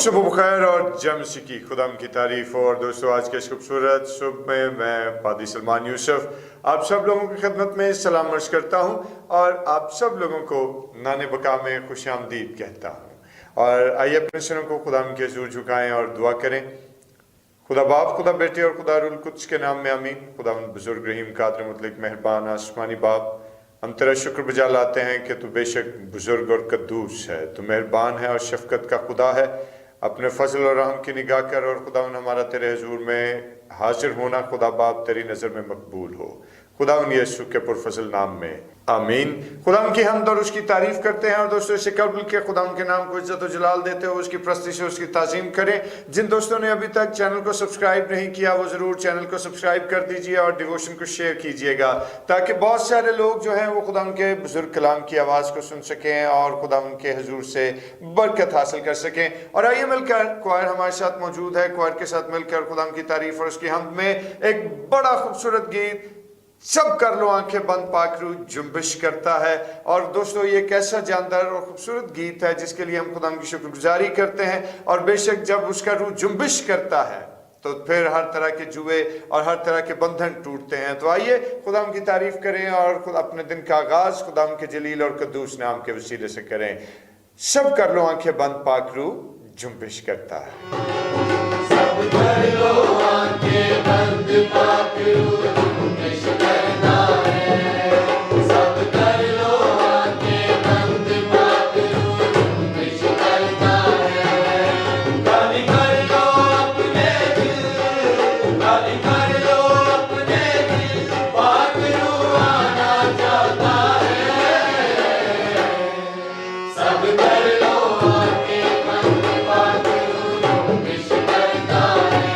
सुबह बखैर और जमसी की खुदाम की तारीफ हो। और दोस्तों आज के इस खूबसूरत सुबह में मैं पादी सलमान यूसुफ आप सब लोगों की खिदमत में सलाम अर्ज करता हूँ और आप सब लोगों को नाने बका में खुशामदीद कहता हूँ। और आइए अपने सिरों को खुदाम के हज़ूर झुकाएं और दुआ करें। खुदा बाप, खुदा बेटे और खुदा रुल कुद्स के नाम में आमीन। खुदा बुजुर्ग रहीम कादर मुतलक मेहरबान आसमानी बाप, हम तेरा शुक्र बजा लाते हैं कि तू बेशक बुजुर्ग और कद्दूस है, तू मेहरबान है और शफकत का खुदा है। अपने फजल और रहम की निगाह कर और खुदा हमारा तेरे हजूर में हाजिर होना खुदा बाप तेरी नज़र में मकबूल हो, खुदा यीशु के पुरफजल नाम में आमीन। खुदा की हमद और उसकी तारीफ करते हैं। और दोस्तों इससे कबल के खुदा के नाम को इज्जत और जलाल देते हो, उसकी प्रस्ती से उसकी ताज़ीम करें। जिन दोस्तों ने अभी तक चैनल को सब्सक्राइब नहीं किया वो ज़रूर चैनल को सब्सक्राइब कर दीजिए और डिवोशन को शेयर कीजिएगा, ताकि बहुत सारे लोग जो हैं वो खुदा के बुजुर्ग कलाम की आवाज़ को सुन सकें और खुदा के हजूर से बरकत हासिल कर सकें। और आइए मिलकर, क्वायर हमारे साथ मौजूद है, क्वायर के साथ मिलकर खुदा की तारीफ और उसकी हमद में एक बड़ा खूबसूरत गीत सब कर लो आंखें बंद पाकरू जुम्बिश करता है। और दोस्तों ये एक ऐसा जानदार और खूबसूरत गीत है जिसके लिए हम खुदा की शुक्रगुजारी करते हैं। और बेशक जब उसका रूह जुम्बिश करता है तो फिर हर तरह के जुए और हर तरह के बंधन टूटते हैं। तो आइए खुदा की तारीफ करें और खुद अपने दिन का आगाज खुदा के जलील और कद्दूस नाम के वसीले से करें। सब कर लो आंखें बंद पाकरू जुम्बिश करता है। सब कर लो आंखें बंद पाकरू जुम्बिश करता है। सब कर लो आंखें बंद पाकरू जुम्बिश करता है। खाली कर लो अपने दिल, खाली कर लो अपने दिल, पाकरू आना चाहता है। सब कर लो आंखें बंद पाकरू जुम्बिश करता है।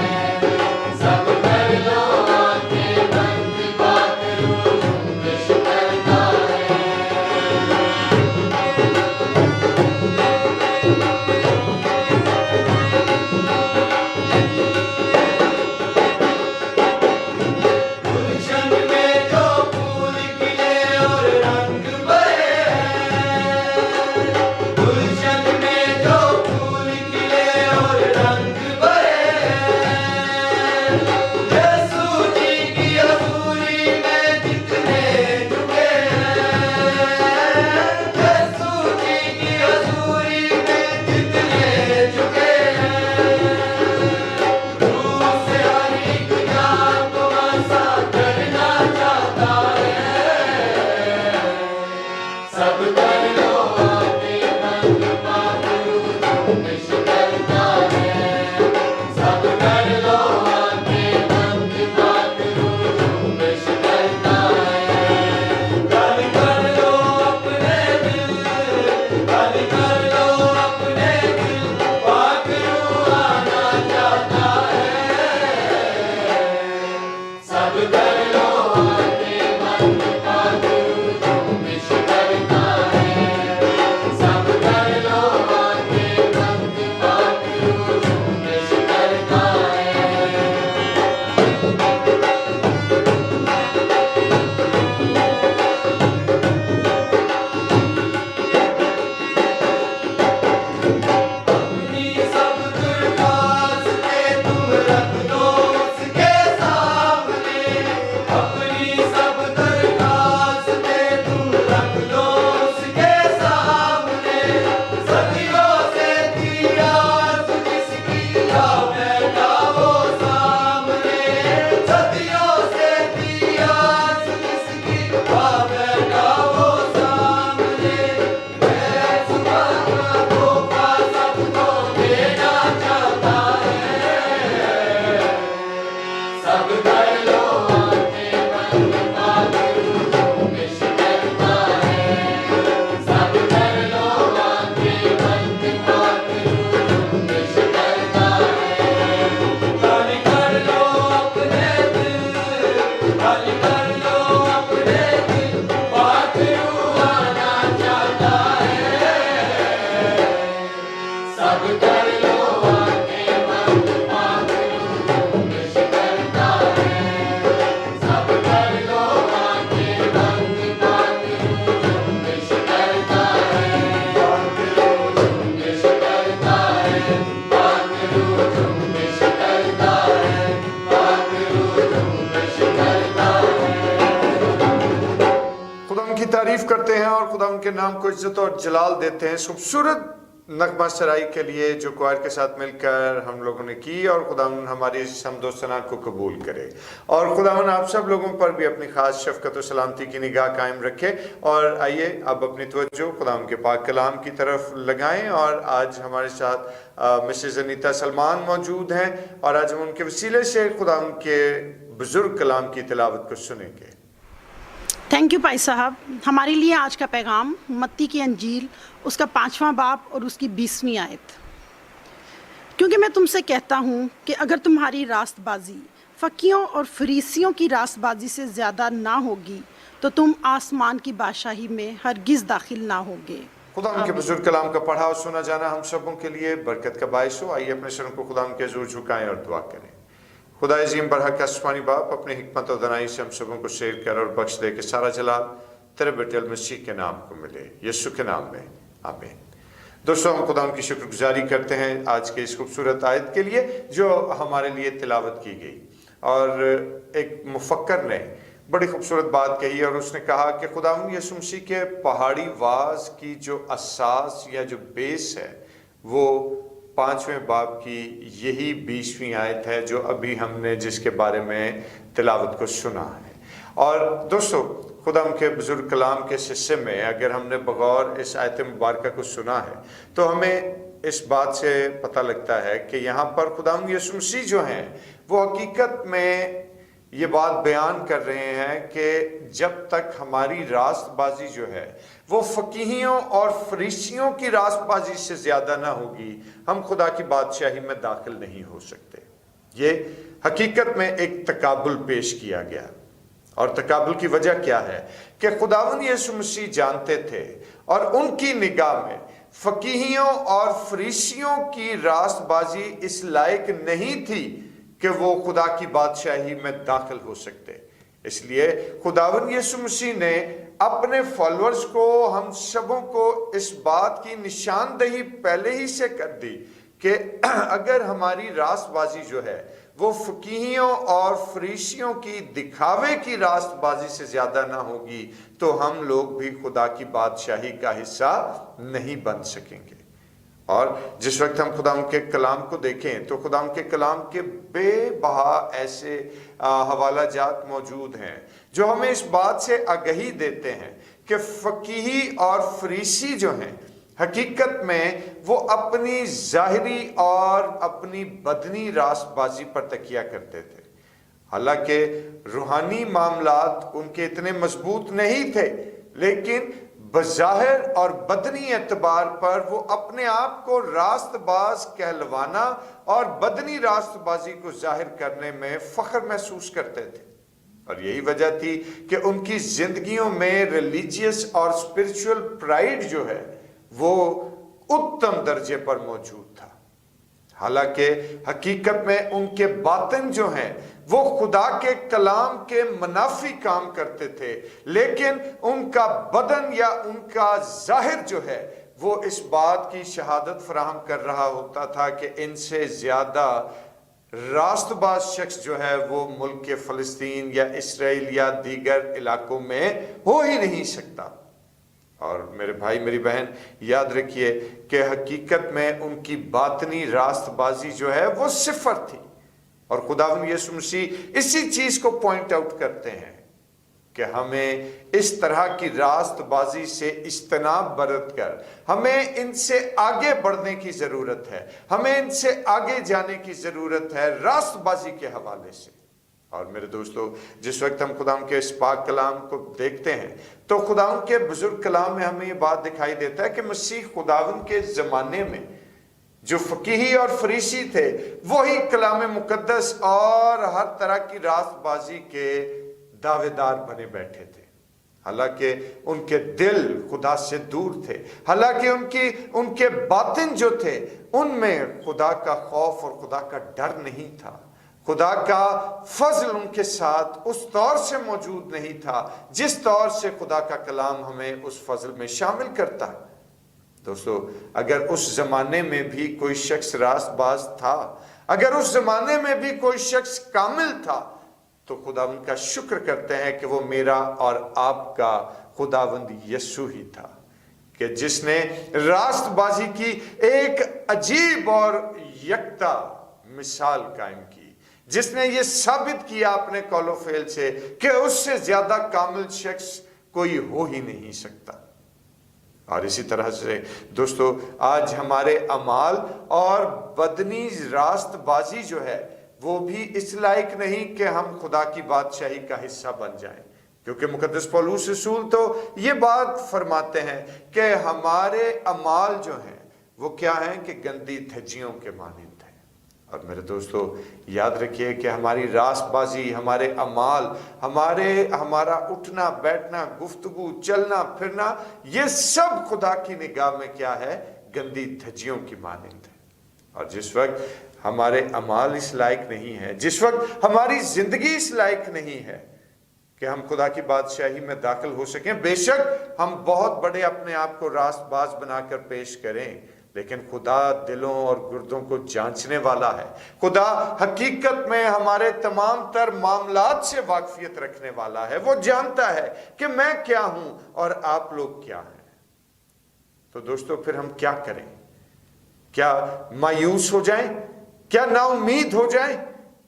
सब कर लो आंखें तारीफ करते हैं और खुदा उनके नाम को इज्जत और जलाल देते हैं। इस खूबसूरत नगमा सराई के लिए जो क्वायर के साथ मिलकर हम लोगों ने की, और खुदावन हमारी इस हमदो सना को कबूल करे, और खुदावन आप सब लोगों पर भी अपनी खास शफकत और सलामती की निगाह कायम रखे। और आइए अब अपनी तवज्जो खुदावन के पाक कलाम की तरफ लगाएं, और आज हमारे साथ मिसेस अनीता सलमान मौजूद हैं, और आज हम उनके वसीले से खुदावन के बुजुर्ग कलाम की तिलावत को सुनेंगे। थैंक यू भाई साहब। हमारे लिए आज का पैगाम मत्ती की अंजील उसका 5वां बाब और उसकी 20वीं आयत। क्योंकि मैं तुमसे कहता हूँ कि अगर तुम्हारी रास्तबाजी फकीयों और फरीसियों की रास्तबाजी से ज़्यादा ना होगी तो तुम आसमान की बादशाही में हरगिज़ दाखिल ना होगे। खुदा उनके बुजुर्ग कलाम का पढ़ा और सुना जाना हम सबों के लिए बरकत का बायस हो। आइए अपने सरों को खुदा उनके हज़ूर झुकाएं और दुआ करें। खुदा अज़ीम बरहक आसमानी बाप, अपने हिकमत और दनाई से हम सबों को शेर कर और बख्श दे कि सारा जलाल तेरे बेटे मसीह के नाम को मिले, यीशु के नाम में, आमीन। दोस्तों, हम खुदा उनकी शुक्रगुजारी करते हैं आज के इस खूबसूरत आयत के लिए जो हमारे लिए तिलावत की गई। और एक मुफक्कर ने बड़ी खूबसूरत बात कही, और उसने कहा कि खुदा यीशु मसीह के पहाड़ी वाज की जो असास या जो बेस है वो 5वें बाब की यही 20वीं आयत है जो अभी हमने जिसके बारे में तिलावत को सुना है। और दोस्तों, खुदा के बुजुर्ग कलाम के हिस्से में अगर हमने बगौर इस आयत मुबारक को सुना है तो हमें इस बात से पता लगता है कि यहाँ पर खुदा यीशु मसीह जो हैं वो हकीकत में ये बात बयान कर रहे हैं कि जब तक हमारी रास्तबाजी जो है वो फकीहियों और फरीसियों की रास्तबाजी से ज़्यादा ना होगी, हम खुदा की बादशाही में दाखिल नहीं हो सकते। ये हकीकत में एक तकाबुल पेश किया गया, और तकाबुल की वजह क्या है कि खुदावन यीशु मसीह जानते थे और उनकी निगाह में फकीहियों और फरीसियों की रास्तबाजी इस लायक नहीं थी कि वो खुदा की बादशाही में दाखिल हो सकते। इसलिए खुदावन यीशु मसीह ने अपने फॉलोअर्स को, हम सबों को इस बात की निशानदही पहले ही से कर दी कि अगर हमारी रास्तबाजी जो है वो फकीहियों और फरीसियों की दिखावे की रास्तबाजी से ज़्यादा ना होगी तो हम लोग भी खुदा की बादशाही का हिस्सा नहीं बन सकेंगे। और जिस वक्त हम खुदा के कलाम को देखें तो खुदा के कलाम के बेबहा ऐसे हवाला जात मौजूद हैं जो हमें इस बात से आगही देते हैं कि फकीही और फरीसी जो हैं हकीकत में वो अपनी ज़ाहिरी और अपनी बदनी रास्तबाजी पर तकिया करते थे। हालांकि रूहानी मामलात उनके इतने मजबूत नहीं थे, लेकिन बज़ाहिर और बदनी एतबार पर वो अपने आप को रास्तबाज कहलवाना और बदनी रास्तबाजी को जाहिर करने में फख्र महसूस करते थे। और यही वजह थी कि उनकी जिंदगियों में रिलीजियस और स्पिरिचुअल प्राइड जो है वो उत्तम दर्जे पर मौजूद था। हालांकि हकीकत में उनके बातिन जो हैं वो खुदा के कलाम के मुनाफी काम करते थे, लेकिन उनका बदन या उनका जाहिर जो है वो इस बात की शहादत फराहम कर रहा होता था कि इनसे ज्यादा रास्तबाज शख्स जो है वो मुल्क के फ़लस्तीन या इसराइल या दीगर इलाकों में हो ही नहीं सकता। और मेरे भाई मेरी बहन, याद रखिए कि हकीकत में उनकी बातनी रास्तबाजी जो है वो सिफर थी। और खुदावंद यीशु मसीह इसी चीज को पॉइंट आउट करते हैं कि हमें इस तरह की रास्तबाजी से इज्तनाब बरत कर हमें इनसे आगे बढ़ने की जरूरत है, हमें इनसे आगे जाने की जरूरत है रास्तबाजी के हवाले से। और मेरे दोस्तों, जिस वक्त हम खुदावंद के इस पाक कलाम को देखते हैं तो खुदावंद के बुजुर्ग कलाम में हमें ये बात दिखाई देता है कि मसीह खुदावंद के ज़माने में जो फकीही और फरीसी थे वही कलाम मुकद्दस और हर तरह की रास्तबाजी के दावेदार बने बैठे थे। हालांकि उनके दिल खुदा से दूर थे, हालांकि उनके बातिन जो थे उनमें खुदा का खौफ और खुदा का डर नहीं था। खुदा का फजल उनके साथ उस तौर से मौजूद नहीं था जिस तौर से खुदा का कलाम हमें उस फजल में शामिल करता है। दोस्तों, अगर उस जमाने में भी कोई शख्स रास्तबाज था, अगर उस जमाने में भी कोई शख्स कामिल था, तो खुदावंद का शुक्र करते हैं कि वो मेरा और आपका खुदावंद यीशु ही था, कि जिसने रास्तबाजी की एक अजीब और यकता मिसाल कायम की, जिसने ये साबित किया अपने कौलो-फेल से कि उससे ज्यादा कामिल शख्स कोई हो ही नहीं सकता। और इसी तरह से दोस्तों, आज हमारे अमाल और बदनी रास्तबाजी जो है वो भी इस लायक नहीं कि हम खुदा की बादशाही का हिस्सा बन जाएं, क्योंकि मुकद्दस पौलुस रसूल तो ये बात फरमाते हैं कि हमारे अमाल जो हैं वो क्या हैं कि गंदी धज्जियों के मानिंद हैं। और मेरे दोस्तों, याद रखिए कि हमारी रास्तबाजी, हमारे अमाल, हमारा उठना बैठना, गुफ्तगू, चलना फिरना, ये सब खुदा की निगाह में क्या है? गंदी धज्जियों की मानिंद है। और जिस वक्त हमारे अमाल इस लायक नहीं है, जिस वक्त हमारी जिंदगी इस लायक नहीं है कि हम खुदा की बादशाही में दाखिल हो सकें, बेशक हम बहुत बड़े अपने आप को रास्तबाज बनाकर पेश करें, लेकिन खुदा दिलों और गुर्दों को जांचने वाला है। खुदा हकीकत में हमारे तमाम तर मामलात से वाकफियत रखने वाला है। वो जानता है कि मैं क्या हूं और आप लोग क्या हैं। तो दोस्तों, फिर हम क्या करें? क्या मायूस हो जाएं? क्या नाउम्मीद हो जाएं?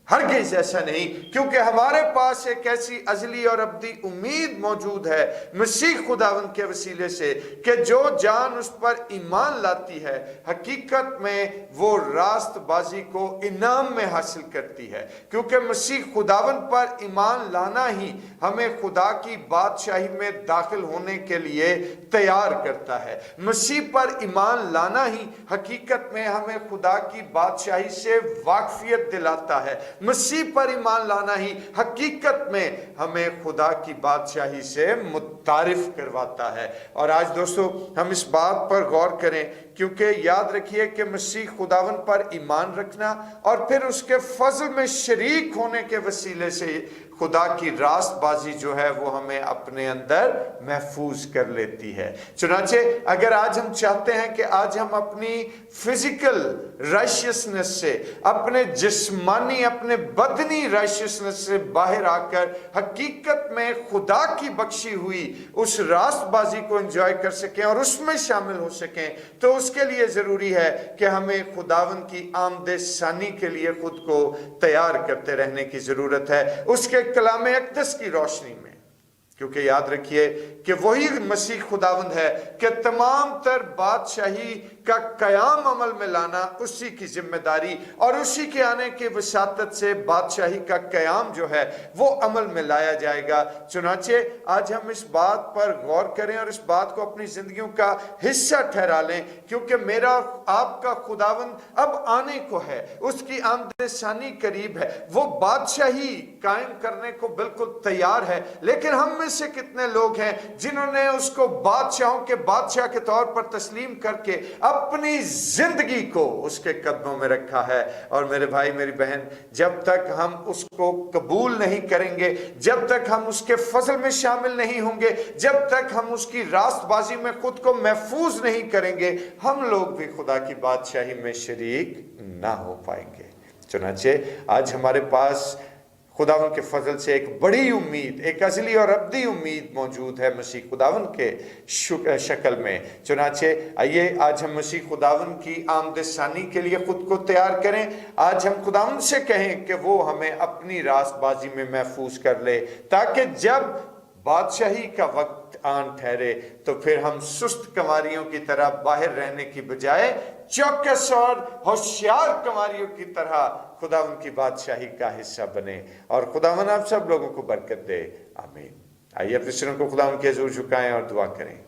हरगिज़ ऐसा नहीं, क्योंकि हमारे पास एक ऐसी अजली और अब्दी उम्मीद मौजूद है मसीह खुदावंद के वसीले से कि जो जान उस पर ईमान लाती है, हकीकत में वो रास्तबाजी को इनाम में हासिल करती है, क्योंकि मसीह खुदावंद पर ईमान लाना ही हमें खुदा की बादशाही में दाखिल होने के लिए तैयार करता है। मसीह पर ईमान लाना ही हकीकत में हमें खुदा की बादशाही से वाकफियत दिलाता है। मसीह पर ईमान लाना ही हकीकत में हमें खुदा की बादशाही से मुतारिफ करवाता है। और आज दोस्तों, हम इस बात पर गौर करें, क्योंकि याद रखिए कि मसीह खुदावन पर ईमान रखना और फिर उसके फजल में शरीक होने के वसीले से खुदा की रास्तबाजी जो है वो हमें अपने अंदर महफूज कर लेती है। चुनांचे अगर आज हम चाहते हैं कि आज हम अपनी फिजिकल राइशियसनेस से, अपने जिस्मानी, अपने बदनी राइशियसनेस से बाहर आकर हकीकत में खुदा की बख्शी हुई उस रास्तबाजी को एंजॉय कर सकें और उसमें शामिल हो सकें, तो उसके लिए जरूरी है कि हमें खुदावन की आमदे सानी के लिए खुद को तैयार करते रहने की जरूरत है, उसके कलाम अक़दस की रोशनी में। क्योंकि याद रखिए कि वही मसीह खुदावंद है कि तमाम तर बादशाही का कयाम अमल में लाना उसी की जिम्मेदारी, और उसी के आने की वसातत से बादशाही का कयाम जो है वो अमल में लाया जाएगा। चुनांचे आज हम इस बात पर गौर करें और इस बात को अपनी जिंदगियों का हिस्सा ठहरा लें, क्योंकि मेरा आपका खुदावंद अब आने को है, उसकी आमदसानी करीब है, वो बादशाही कायम करने को बिल्कुल तैयार है। लेकिन हम में से कितने लोग हैं जिन्होंने उसको बादशाहों के बादशाह के तौर पर तस्लीम करके अपनी जिंदगी को उसके कदमों में रखा है? और मेरे भाई मेरी बहन, जब तक हम उसको कबूल नहीं करेंगे, जब तक हम उसके फजल में शामिल नहीं होंगे, जब तक हम उसकी रास्तबाजी में खुद को महफूज नहीं करेंगे, हम लोग भी खुदा की बादशाही में शरीक ना हो पाएंगे। चुनांचे आज हमारे पास खुदावन के फजल से एक बड़ी उम्मीद, एक अजली और अब्दी उम्मीद मौजूद है मसीह खुदावन के शक्ल में। चुनांचे आइए आज हम मसीह खुदावन की आमदसानी के लिए खुद को तैयार करें। आज हम खुदावन से कहें कि वो हमें अपनी रास्तबाजी में महफूज कर ले, ताकि जब बादशाही का वक्त आन ठहरे तो फिर हम सुस्त कंवारियों की तरह बाहर रहने की बजाय चौकस और होशियार कंवारियों की तरह खुदावन की बादशाही का हिस्सा बने। और खुदावन आप सब लोगों को बरकत दे, आमीन। आइए अपने सिरों को खुदावन के हुजूर झुकाएं और दुआ करें।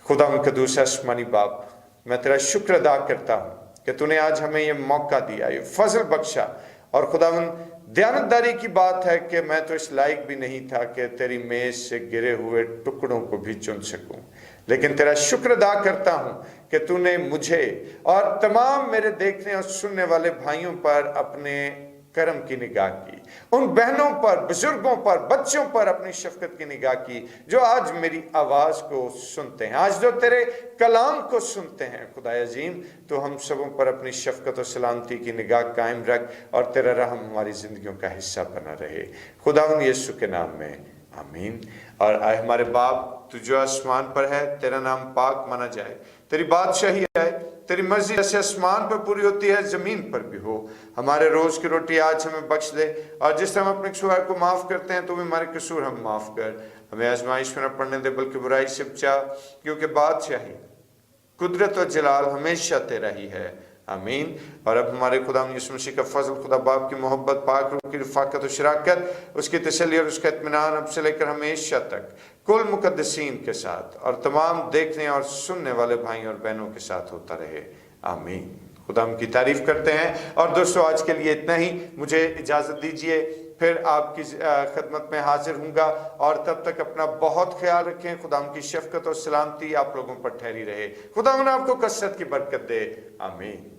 खुदावन कदूस आसमानी बाप, मैं तेरा शुक्र अदा करता हूँ कि तूने आज हमें ये मौका दिया, ये फजल बख्शा। और खुदावन दयानतदारी की बात है कि मैं तो इस लायक भी नहीं था कि तेरी मेज से गिरे हुए टुकड़ों को भी चुन सकूं, लेकिन तेरा शुक्र अदा करता हूं कि तूने मुझे और तमाम मेरे देखने और सुनने वाले भाइयों पर अपने کرم کی نگاہ کی، ان بہنوں پر، بزرگوں پر، بچوں پر اپنی شفقت کی نگاہ کی جو آج میری آواز کو سنتے ہیں، آج جو تیرے کلام کو سنتے ہیں۔ خدا عظیم تو ہم سبوں پر اپنی شفقت و سلامتی کی نگاہ قائم رکھ اور تیرا رحم ہماری زندگیوں کا حصہ بنا رہے، خداوند یسوع کے نام میں آمین۔ اور اے ہمارے باپ تو جو آسمان پر ہے، تیرا نام پاک مانا جائے، تیری بادشاہی آئے، تیری مرضی جیسے آسمان پر پوری ہوتی ہے زمین پر بھی ہو۔ ہمارے روز کی روٹی آج ہمیں بخش دے، اور جس طرح ہم اپنے قصور کو معاف کرتے ہیں تو بھی ہمارے قصور ہم معاف کر، ہمیں آزمائش میں نہ پڑنے دے بلکہ برائی سے بچا، کیونکہ بادشاہی، قدرت و جلال ہمیشہ تیرا ہی ہے، آمین۔ اور اب ہمارے خدا یسوع مسیح کا فضل، خدا باپ کی محبت، پاک روح کی رفاقت و شراکت، اس کی تسلی اور اس کا اطمینان اب سے لے کر ہمیشہ تک کل مقدسین کے ساتھ اور تمام دیکھنے اور سننے والے بھائیوں اور بہنوں کے ساتھ ہوتا رہے، آمین۔ خدا ہم کی تعریف کرتے ہیں۔ اور دوستو آج کے لیے اتنا ہی، مجھے اجازت دیجیے، پھر آپ کی خدمت میں حاضر ہوں گا، اور تب تک اپنا بہت خیال رکھیں۔ خدا ہم کی شفقت اور سلامتی آپ لوگوں پر ٹھہری رہے، خدا ہم آپ کو کثرت کی برکت دے، آمین۔